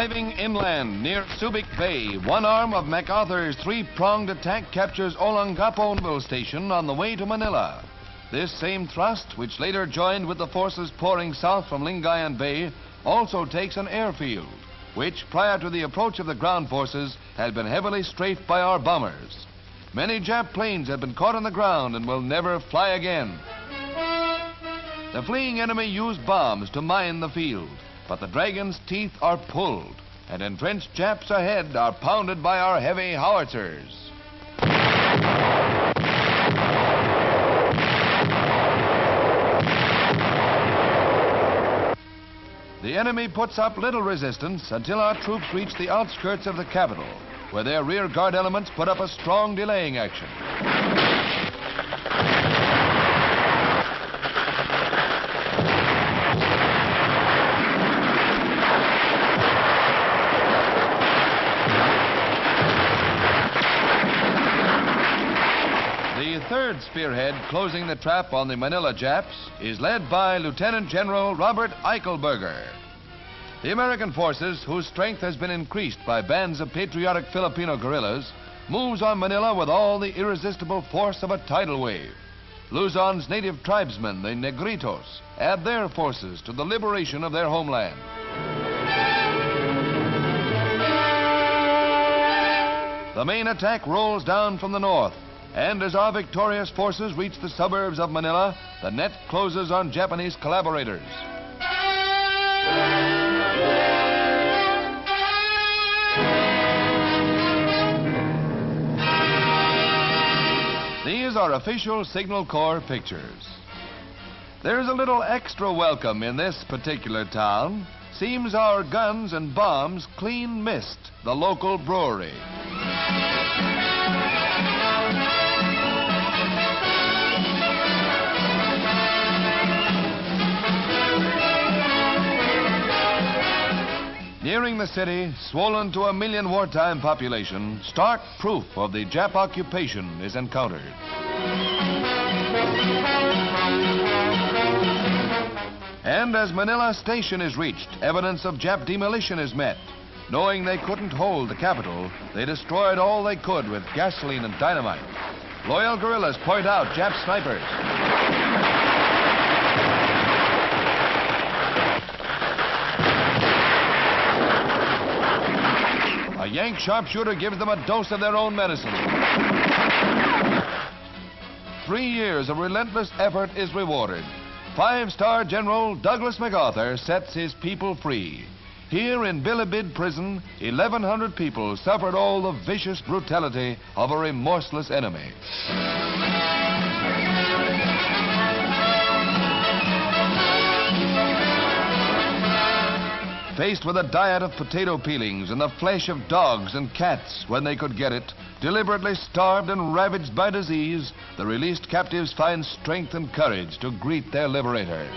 Arriving inland near Subic Bay, one arm of MacArthur's three-pronged attack captures Olongapo Naval Station on the way to Manila. This same thrust, which later joined with the forces pouring south from Lingayen Bay, also takes an airfield, which prior to the approach of the ground forces had been heavily strafed by our bombers. Many Jap planes have been caught on the ground and will never fly again. The fleeing enemy used bombs to mine the field, but the Dragon's teeth are pulled, and entrenched Japs ahead are pounded by our heavy howitzers. The enemy puts up little resistance until our troops reach the outskirts of the capital, where their rear guard elements put up a strong delaying action. The third spearhead closing the trap on the Manila Japs is led by Lieutenant General Robert Eichelberger. The American forces, whose strength has been increased by bands of patriotic Filipino guerrillas, moves on Manila with all the irresistible force of a tidal wave. Luzon's native tribesmen, the Negritos, add their forces to the liberation of their homeland. The main attack rolls down from the north, and as our victorious forces reach the suburbs of Manila, the net closes on Japanese collaborators. These are official Signal Corps pictures. There's a little extra welcome in this particular town. Seems our guns and bombs clean missed the local brewery. Nearing the city, swollen to 1 million wartime population, stark proof of the Jap occupation is encountered. And as Manila Station is reached, evidence of Jap demolition is met. Knowing they couldn't hold the capital, they destroyed all they could with gasoline and dynamite. Loyal guerrillas point out Jap snipers. A Yank sharpshooter gives them a dose of their own medicine. 3 years of relentless effort is rewarded. 5-star General Douglas MacArthur sets his people free. Here in Bilibid prison, 1,100 people suffered all the vicious brutality of a remorseless enemy. Faced with a diet of potato peelings and the flesh of dogs and cats when they could get it, deliberately starved and ravaged by disease, the released captives find strength and courage to greet their liberator.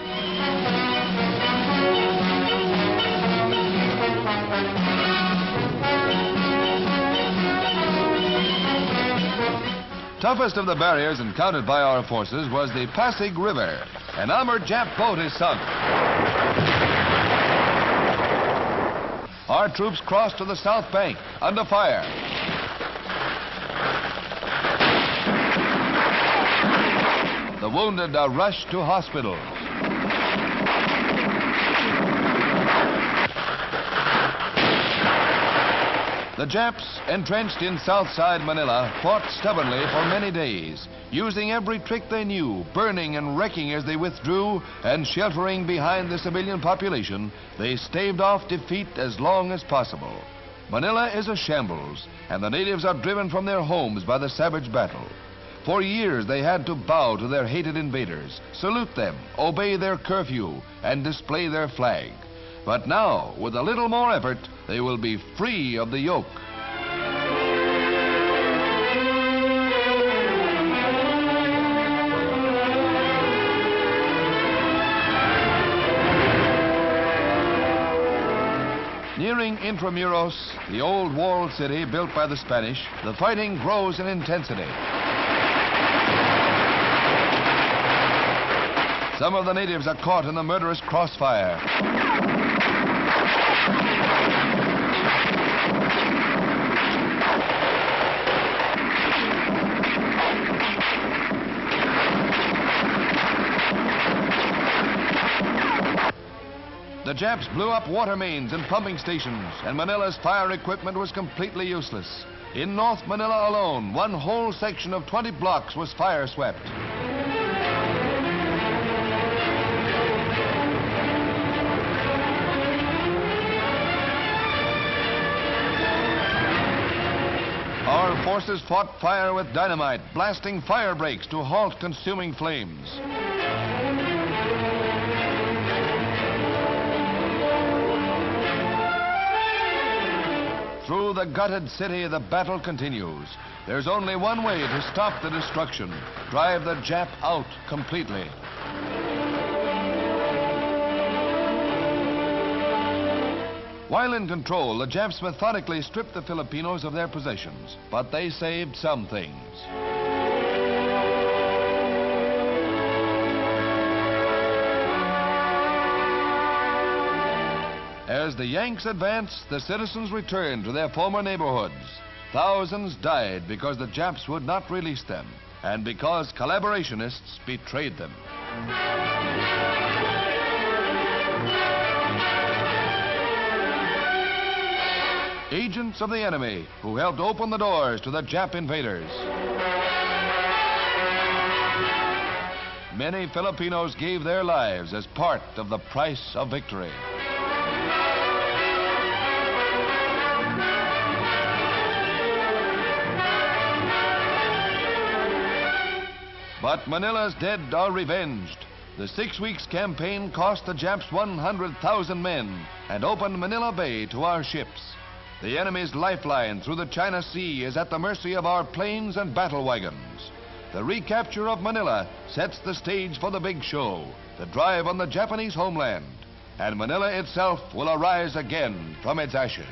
Toughest of the barriers encountered by our forces was the Pasig River. An armored Jap boat is sunk. Our troops cross to the south bank, under fire. The wounded are rushed to hospitals. The Japs, entrenched in Southside Manila, fought stubbornly for many days, using every trick they knew, burning and wrecking as they withdrew, and sheltering behind the civilian population. They staved off defeat as long as possible. Manila is a shambles, and the natives are driven from their homes by the savage battle. For years they had to bow to their hated invaders, salute them, obey their curfew, and display their flag. But now, with a little more effort, they will be free of the yoke. Nearing Intramuros, the old walled city built by the Spanish, the fighting grows in intensity. Some of the natives are caught in the murderous crossfire. Japs blew up water mains and pumping stations, and Manila's fire equipment was completely useless. In North Manila alone, one whole section of 20 blocks was fire swept. Our forces fought fire with dynamite, blasting fire breaks to halt consuming flames. Through the gutted city, the battle continues. There's only one way to stop the destruction: drive the Jap out completely. While in control, the Japs methodically stripped the Filipinos of their possessions, but they saved some things. As the Yanks advanced, the citizens returned to their former neighborhoods. Thousands died because the Japs would not release them, and because collaborationists betrayed them. Agents of the enemy who helped open the doors to the Jap invaders. Many Filipinos gave their lives as part of the price of victory. But Manila's dead are revenged. The 6 weeks campaign cost the Japs 100,000 men and opened Manila Bay to our ships. The enemy's lifeline through the China Sea is at the mercy of our planes and battle wagons. The recapture of Manila sets the stage for the big show, the drive on the Japanese homeland. And Manila itself will arise again from its ashes.